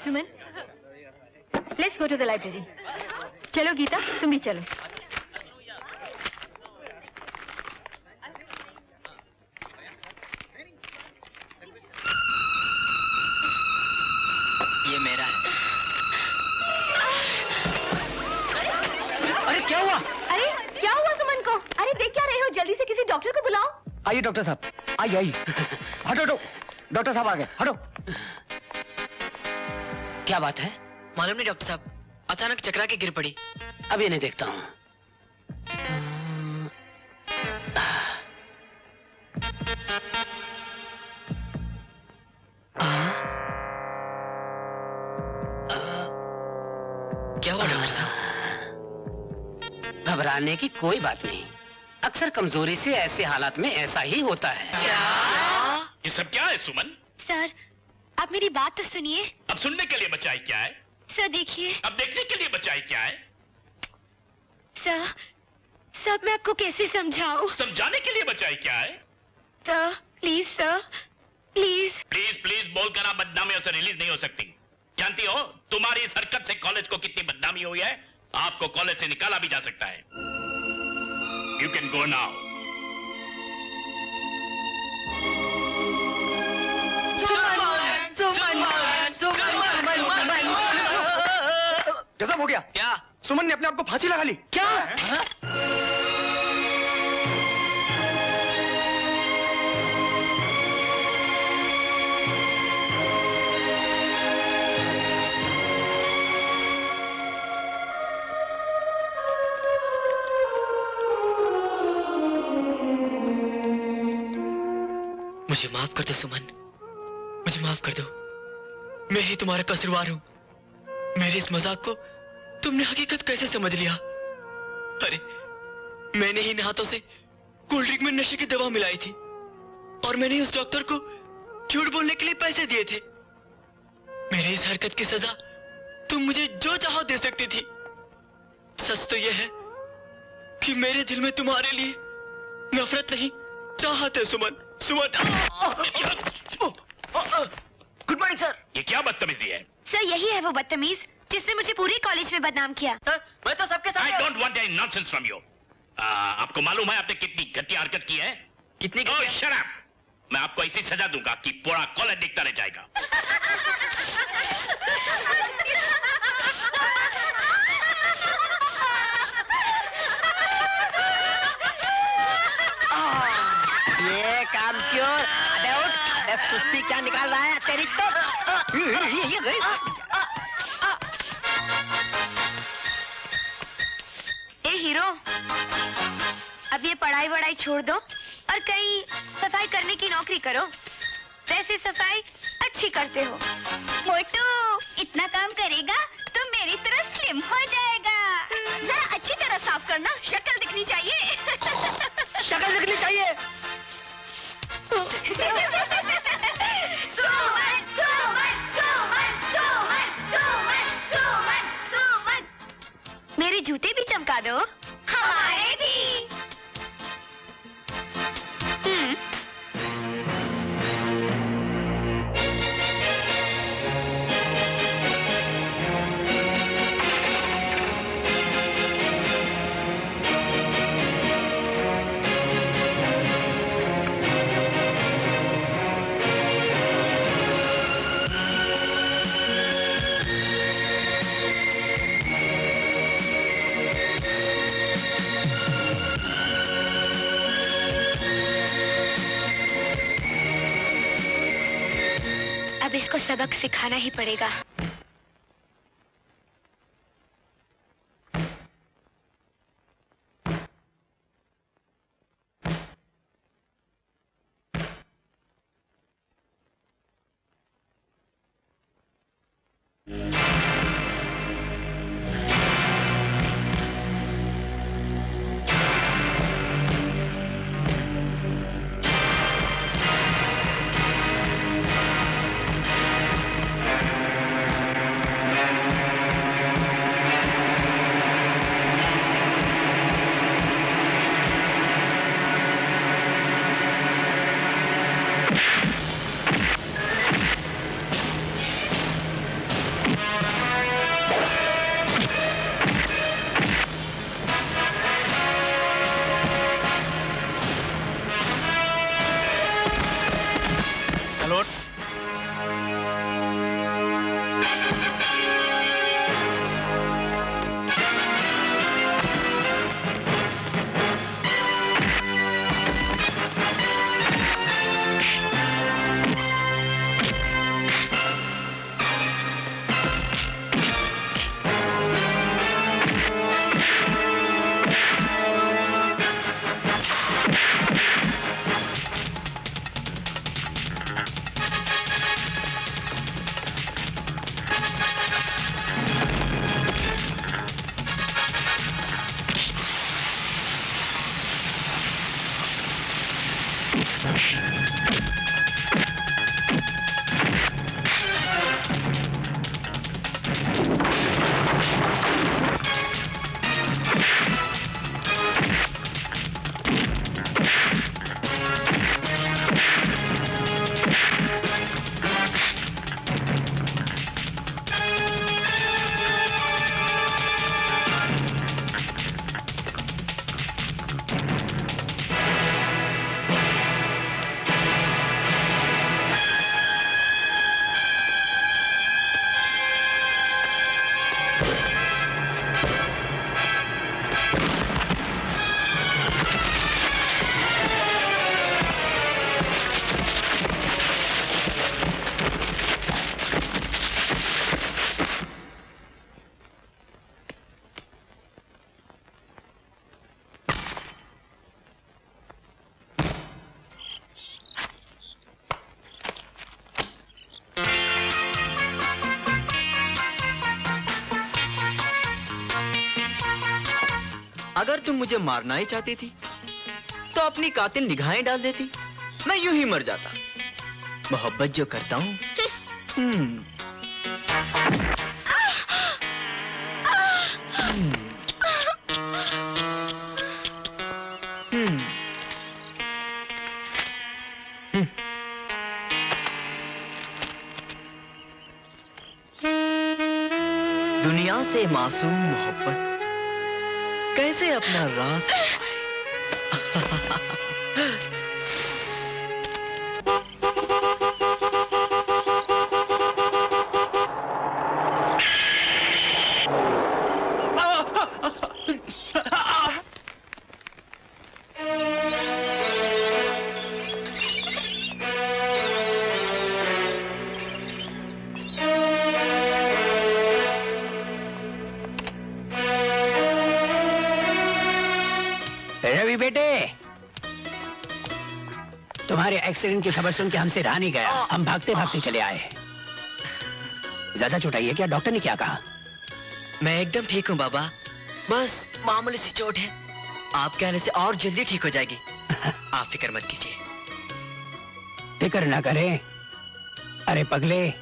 Suman, let's go to the library. चलो गीता, तुम भी चलो। ये मेरा है। अरे क्या हुआ? अरे क्या हुआ सुमन को? अरे देख क्या रहे हो? जल्दी से किसी डॉक्टर को बुलाओ। आइए डॉक्टर साहब, आइए आइए। हटो हटो, डॉक्टर साहब आ गए, हटो। क्या बात है? मालूम नहीं डॉक्टर साहब, अचानक चकरा के गिर पड़ी। अब ये नहीं देखता हूँ। क्या हुआ डॉक्टर साहब? घबराने की कोई बात नहीं, अक्सर कमजोरी से ऐसे हालात में ऐसा ही होता है। ये सब क्या है सुमन? सर, आप मेरी बात तो सुनिए। अब सुनने के लिए बचाई क्या है? सर देखिए। अब देखने के लिए बचाई क्या है? सर मैं आपको कैसे समझाऊं? समझाने के लिए बचाई क्या है? Sir please, sir please. Please please बोलकर आप बदनामियों से रिलीज नहीं हो सकती। जानती हो तुम्हारी इस हरकत से कॉलेज को कितनी बदनामी हुई है? आपको कॉलेज से निकाला भी जा सकता है। You can go now. गजब हो गया। क्या? सुमन ने अपने आप को फांसी लगा ली। क्या? मुझे माफ कर दो सुमन, मुझे माफ कर दो। मैं ही तुम्हारा कसूरवार हूं। मेरे इस मजाक को तुमने हकीकत कैसे समझ लिया? अरे मैंने ही हाथों से कोल्ड ड्रिंक में नशे की दवा मिलाई थी और मैंने उस डॉक्टर को झूठ बोलने के लिए पैसे दिए थे। मेरी इस हरकत की सजा तुम मुझे जो चाहो दे सकती थी। सच तो यह है कि मेरे दिल में तुम्हारे लिए नफरत नहीं, चाहत है Suman. Suman. Good morning sir. ये क्या बदतमीजी है? सर यही है वो बदतमीज जिसने मुझे पूरे कॉलेज में बदनाम किया। सर मैं तो सबके I don't want any nonsense from you. आपको मालूम है आपने कितनी घटिया हरकत की है? कितनी Oh, shut up! मैं आपको ऐसी सजा दूंगा कि पूरा कॉलेज दिखता रह जाएगा। ये काम क्यों? अबे उठ, अबे सुस्ती क्या निकाल रहा है तेरी तो? ए हीरो, अब ये पढ़ाई वढ़ाई छोड़ दो और कहीं सफाई करने की नौकरी करो। वैसे सफाई अच्छी करते हो। मोटू इतना काम करेगा तो मेरी तरह स्लिम हो जाएगा। जरा अच्छी तरह साफ करना, शक्ल दिखनी चाहिए। शक्ल दिखनी चाहिए। मेरे जूते भी चमका दो। हमारे भी। अब इसको सबक सिखाना ही पड़ेगा। अगर तुम मुझे मारना ही चाहती थी तो अपनी कातिल निगाहें डाल देती, मैं यूं ही मर जाता। मोहब्बत जो करता हूँ दुनिया से मासूम मोहब्बत कैसे अपना राज रवि बेटे, तुम्हारे एक्सीडेंट की खबर सुन के हमसे रहा नहीं गया। हम भागते भागते चले आए। ज्यादा चोट आई है क्या? डॉक्टर ने क्या कहा? मैं एकदम ठीक हूँ बाबा, बस मामूली सी चोट है, आपके आने से और जल्दी ठीक हो जाएगी। आप फिक्र मत कीजिए। फिक्र ना करें। अरे पगले,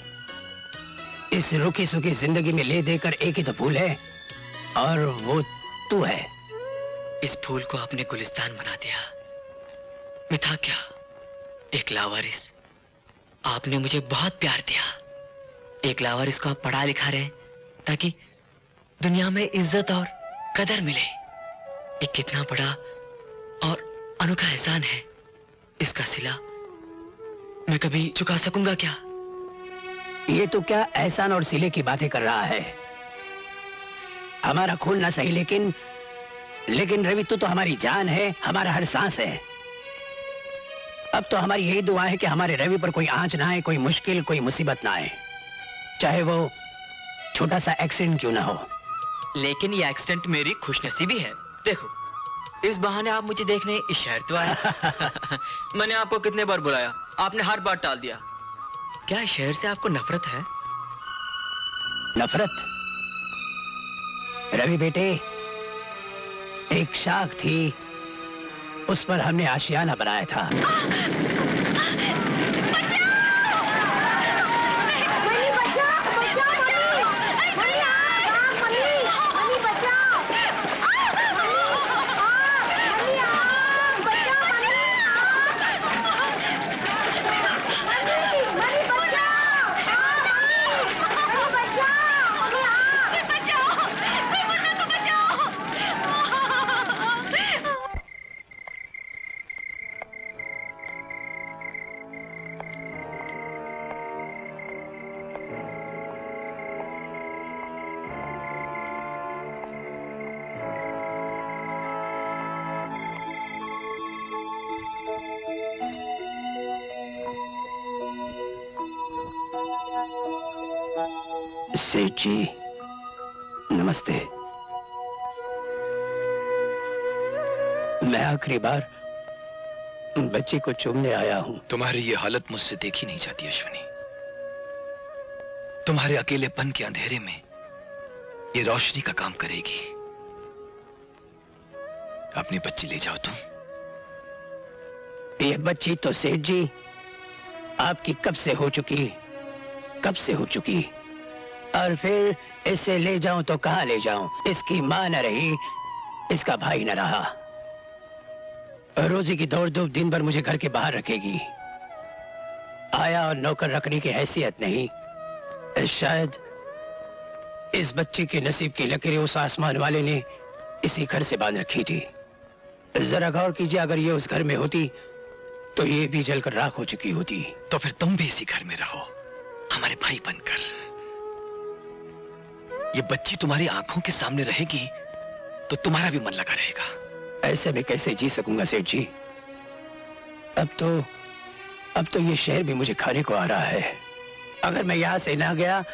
इस रुकी सुखी जिंदगी में ले देकर एक ही तो फूल है, और वो तू है। इस फूल को आपने गुलिस्तान बना दिया। मैं था क्या, एक लावारिस। आपने मुझे बहुत प्यार दिया। एक लावारिस को आप पढ़ा लिखा रहे ताकि दुनिया में इज्जत और कदर मिले। एक कितना बड़ा और अनोखा एहसान है, इसका सिला मैं कभी चुका सकूंगा क्या? ये तो क्या एहसान और सिले की बातें कर रहा है। हमारा खून ना सही, लेकिन रवि तू तो हमारी जान है, हमारा हर सांस है। अब तो हमारी यही दुआ है कि हमारे रवि पर कोई आंच ना आए, कोई मुश्किल, कोई मुसीबत ना आए, चाहे वो छोटा सा एक्सीडेंट क्यों ना हो। लेकिन ये एक्सीडेंट मेरी खुशनसीबी है। देखो, इस बहाने आप मुझे देखने इस शहर तो आए। मैंने आपको कितने बार बुलाया, आपने हर बार टाल दिया। क्या इस शहर से आपको नफरत है? नफरत? रवि बेटे, एक शाख थी, उस पर हमने आशियाना बनाया था। सेठ जी नमस्ते। मैं आखिरी बार बच्चे को चूमने आया हूं। तुम्हारी ये हालत मुझसे देखी नहीं जाती अश्विनी। तुम्हारे अकेलेपन के अंधेरे में ये रोशनी का काम करेगी। अपनी बच्ची ले जाओ तुम। ये बच्ची तो सेठ जी आपकी कब से हो चुकी और फिर इसे ले जाऊं तो कहां ले जाऊं? इसकी मां न रही, इसका भाई न रहा। रोजी की दौड़ धूप दिन भर मुझे घर के बाहर रखेगी। आया और नौकर रखने की हैसियत नहीं। शायद इस बच्चे के नसीब की लकीरें उस आसमान वाले ने इसी घर से बांध रखी थी। जरा गौर कीजिए, अगर ये उस घर में होती तो ये भी जलकर राख हो चुकी होती। तो फिर तुम भी इसी घर में रहो, हमारे भाई बनकर। ये बच्ची तुम्हारी आंखों के सामने रहेगी तो तुम्हारा भी मन लगा रहेगा। ऐसे में कैसे जी सकूंगा सेठ जी? अब तो ये शहर भी मुझे खाने को आ रहा है। अगर मैं यहां से ना गया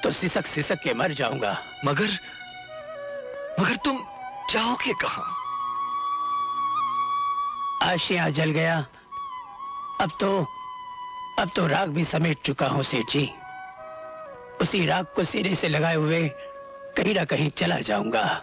तो सिसक सिसक के मर जाऊंगा। मगर तुम जाओगे कहां? आशियां जल गया, अब तो राख भी समेट चुका हूं सेठ जी। उसी राख को सीने से लगाए हुए कहीं ना कहीं चला जाऊंगा।